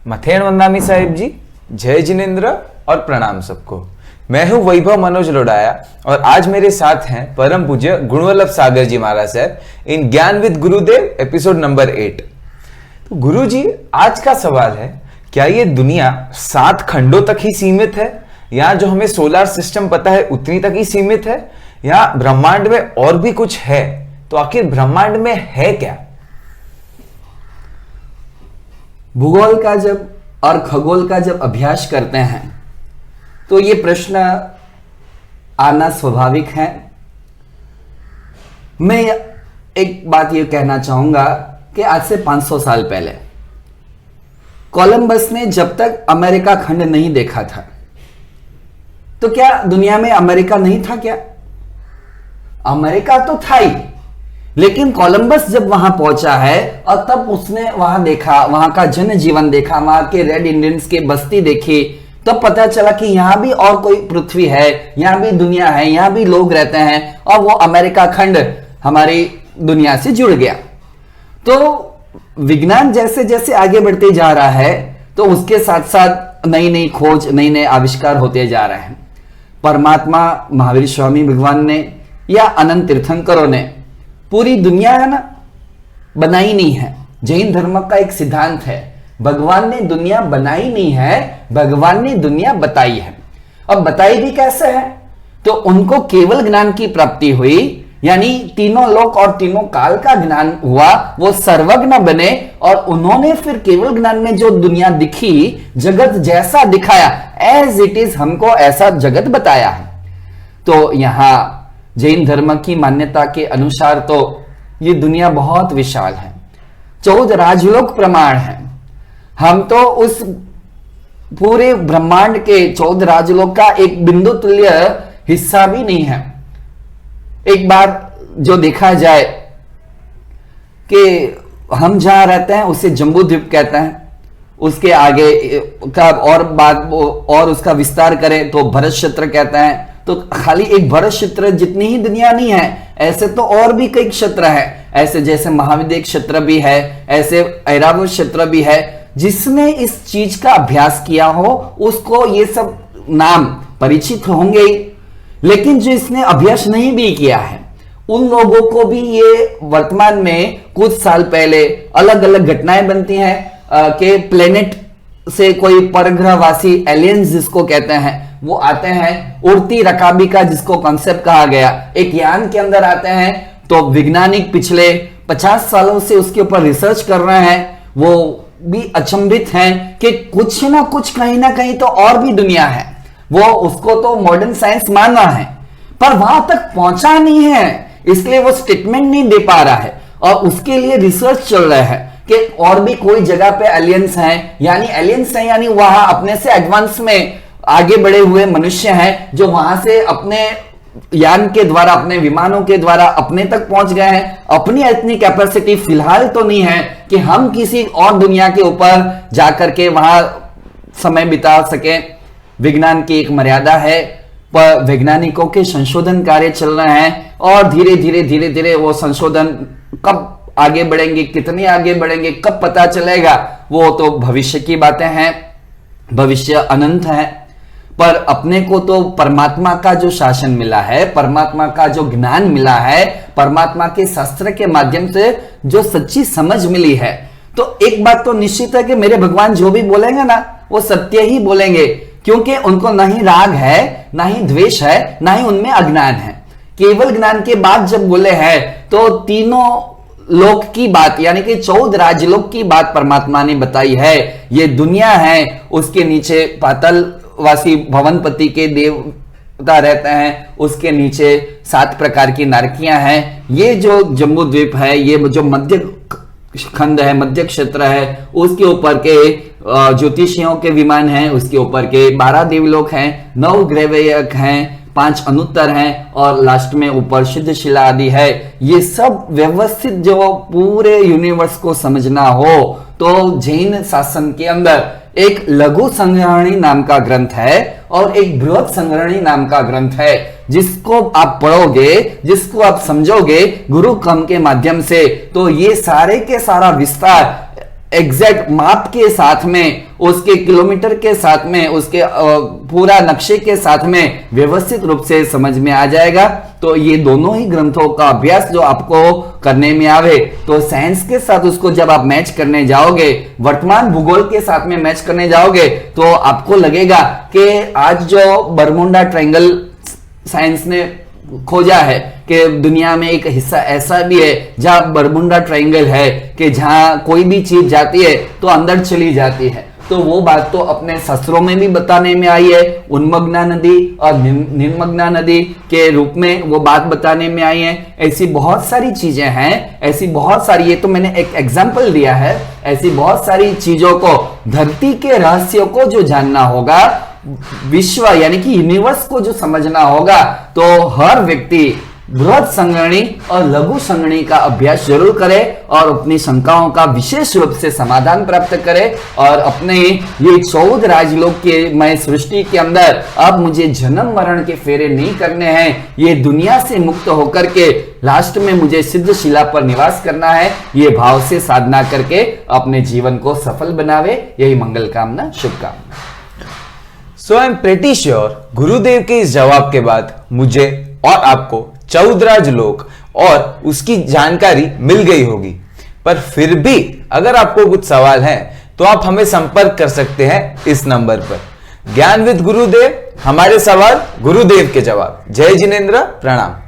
मथेन वंदामी साहिब जी, जय जिनेन्द्र और प्रणाम सबको। मैं हूं वैभव मनोज लोडाया और आज मेरे साथ हैं परम पूज्य गुणवल्लभ सागर जी महाराज साहब इन ज्ञान विद गुरुदेव एपिसोड नंबर 8। तो गुरु जी, आज का सवाल है, क्या ये दुनिया 7 खंडों तक ही सीमित है या जो हमें सोलर सिस्टम पता है उतनी तक ही सीमित है या ब्रह्मांड में और भी कुछ है? तो आखिर ब्रह्मांड में है क्या? भूगोल का जब और खगोल का जब अभ्यास करते हैं तो ये प्रश्न आना स्वाभाविक है। मैं एक बात ये कहना चाहूंगा कि आज से 500 साल पहले कोलंबस ने जब तक अमेरिका खंड नहीं देखा था तो क्या दुनिया में अमेरिका नहीं था? क्या अमेरिका तो था ही, लेकिन कोलंबस जब वहां पहुंचा है और तब उसने वहां देखा, वहां का जनजीवन देखा, वहां के रेड इंडियंस की बस्ती देखी, तो पता चला कि यहां भी और कोई पृथ्वी है, यहां भी दुनिया है, यहां भी लोग रहते हैं और वो अमेरिका खंड हमारी दुनिया से जुड़ गया। तो विज्ञान जैसे जैसे आगे बढ़ते जा रहा है तो उसके साथ साथ नई नई खोज, नए नए आविष्कार होते जा रहे हैं। परमात्मा महावीर स्वामी भगवान ने या अनंत तीर्थंकरों ने पूरी दुनिया है ना बनाई नहीं है। जैन धर्म का एक सिद्धांत है, भगवान ने दुनिया बनाई नहीं है, भगवान ने दुनिया बताई है। अब बताई भी कैसे है? तो उनको केवल ज्ञान की प्राप्ति हुई, यानी तीनों लोक और तीनों काल का ज्ञान हुआ, वो सर्वज्ञ बने और उन्होंने फिर केवल ज्ञान में जो दुनिया दिखी, जगत जैसा दिखाया, एज इट इज हमको ऐसा जगत बताया है। तो यहां जैन धर्म की मान्यता के अनुसार तो ये दुनिया बहुत विशाल है, 14 राजलोक प्रमाण है। हम तो उस पूरे ब्रह्मांड के 14 राजलोक का एक बिंदु तुल्य हिस्सा भी नहीं है। एक बार जो देखा जाए कि हम जहां रहते हैं उसे जम्बू द्वीप कहते हैं, उसके आगे का और बात और उसका विस्तार करें तो भरत क्षेत्र कहते हैं। तो खाली एक भरत क्षेत्र जितनी ही दुनिया नहीं है, ऐसे तो और भी कई क्षेत्र है, ऐसे जैसे महाविद्य क्षेत्र भी है, ऐसे ऐरावत क्षेत्र भी है। जिसने इस चीज का अभ्यास किया हो उसको ये सब नाम परिचित होंगे ही, लेकिन जो इसने अभ्यास नहीं भी किया है उन लोगों को भी ये वर्तमान में कुछ साल पहले अलग अलग घटनाएं बनती हैं कि प्लेनेट से कोई परग्रहवासी एलियंस जिसको कहते हैं वो आते हैं, उड़ती रकाबी का जिसको कॉन्सेप्ट कहा गया, एक यान के अंदर आते हैं। तो वैज्ञानिक पिछले 50 सालों से उसके ऊपर रिसर्च कर रहे हैं, वो भी अचंभित हैं कि कुछ ना कुछ कहीं ना कहीं तो और भी दुनिया है। वो उसको तो मॉडर्न साइंस मान रहा है पर वहां तक पहुंचा नहीं है, इसलिए वो स्टेटमेंट नहीं दे पा रहा है और उसके लिए रिसर्च चल रहा है कि और भी कोई जगह पे एलियंस हैं, यानी वहां अपने से एडवांस में आगे बढ़े हुए मनुष्य हैं जो वहां से अपने यान के द्वारा, अपने विमानों के द्वारा अपने तक पहुंच गए हैं। अपनी इतनी कैपेसिटी फिलहाल तो नहीं है कि हम किसी और दुनिया के ऊपर जाकर के वहां समय बिता सके। विज्ञान की एक मर्यादा है, पर वैज्ञानिकों के संशोधन कार्य चल रहे हैं और धीरे धीरे वो संशोधन कब आगे बढ़ेंगे, कितने आगे बढ़ेंगे, कब पता चलेगा, वो तो भविष्य की बातें हैं। भविष्य अनंत है, पर अपने को तो परमात्मा का जो शासन मिला है, परमात्मा का जो ज्ञान मिला है, परमात्मा के शास्त्र के माध्यम से जो सच्ची समझ मिली है, तो एक बात तो निश्चित है कि मेरे भगवान जो भी बोलेंगे ना वो सत्य ही बोलेंगे, क्योंकि उनको ना ही राग है, ना ही द्वेष है, ना ही उनमें अज्ञान है। केवल ज्ञान के बाद जब बोले हैं तो तीनों लोक की बात, यानी कि 14 राजलोक की बात परमात्मा ने बताई है। ये दुनिया है, उसके नीचे पातालवासी भवनपति के देवता रहते हैं, उसके नीचे 7 प्रकार की नारकियां हैं। ये जो जम्बू द्वीप है, ये जो मध्य खंड है, मध्य क्षेत्र है, उसके ऊपर के ज्योतिषियों के विमान हैं, उसके ऊपर के 12 देवलोक हैं, 9 ग्रहवयक हैं, 5 अनुत्तर हैं और लास्ट में ऊपर सिद्धशिला आदि है। ये सब व्यवस्थित जो पूरे यूनिवर्स को समझना हो तो जैन शासन के अंदर एक लघु संग्रहणी नाम का ग्रंथ है और एक बृहद संग्रहणी नाम का ग्रंथ है, जिसको आप पढ़ोगे, जिसको आप समझोगे गुरु क्रम के माध्यम से, तो ये सारे के सारा विस्तार एग्जैक्ट माप के साथ में, उसके किलोमीटर के साथ में, उसके पूरा नक्शे के साथ में व्यवस्थित रूप से समझ में आ जाएगा। तो ये दोनों ही ग्रंथों का अभ्यास जो आपको करने में आवे, तो साइंस के साथ उसको जब आप मैच करने जाओगे, वर्तमान भूगोल के साथ में मैच करने जाओगे, तो आपको लगेगा कि आज जो बरमुंडा ट्रायंगल साइंस ने खोजा है कि दुनिया में एक हिस्सा ऐसा भी है जहां बरमुंडा ट्रायंगल है, कि जहां कोई भी चीज जाती है तो अंदर चली जाती है। तो वो बात तो अपने शास्त्रों में भी बताने में आई है, उन्मग्ना नदी और निर्मग्ना नदी के रूप में वो बात बताने में आई है। ऐसी बहुत सारी चीजें हैं, ऐसी बहुत सारी, ये तो मैंने एक एग्जांपल दिया है, ऐसी बहुत सारी चीजों को, धरती के रहस्यों को जो जानना होगा, विश्व यानी कि यूनिवर्स को जो समझना होगा, तो हर व्यक्ति बृहद संगणी और लघु संगणी का अभ्यास जरूर करे और अपनी शंकाओं का विशेष रूप से समाधान प्राप्त करे और अपने ये 14 राजलोक के मैं सृष्टि के अंदर अब मुझे जन्म मरण के फेरे नहीं करने हैं, ये दुनिया से मुक्त होकर के लास्ट में मुझे सिद्ध शिला पर निवास करना है, ये भाव से साधना करके अपने जीवन को सफल बनावे। यही मंगल कामना, शुभकामना। सो आई एम प्रेटी श्योर गुरुदेव के इस जवाब के बाद मुझे और आपको 14 राजलोक और उसकी जानकारी मिल गई होगी। पर फिर भी अगर आपको कुछ सवाल हैं तो आप हमें संपर्क कर सकते हैं इस नंबर पर। ज्ञान विद गुरुदेव, हमारे सवाल गुरुदेव के जवाब। जय जिनेंद्र, प्रणाम।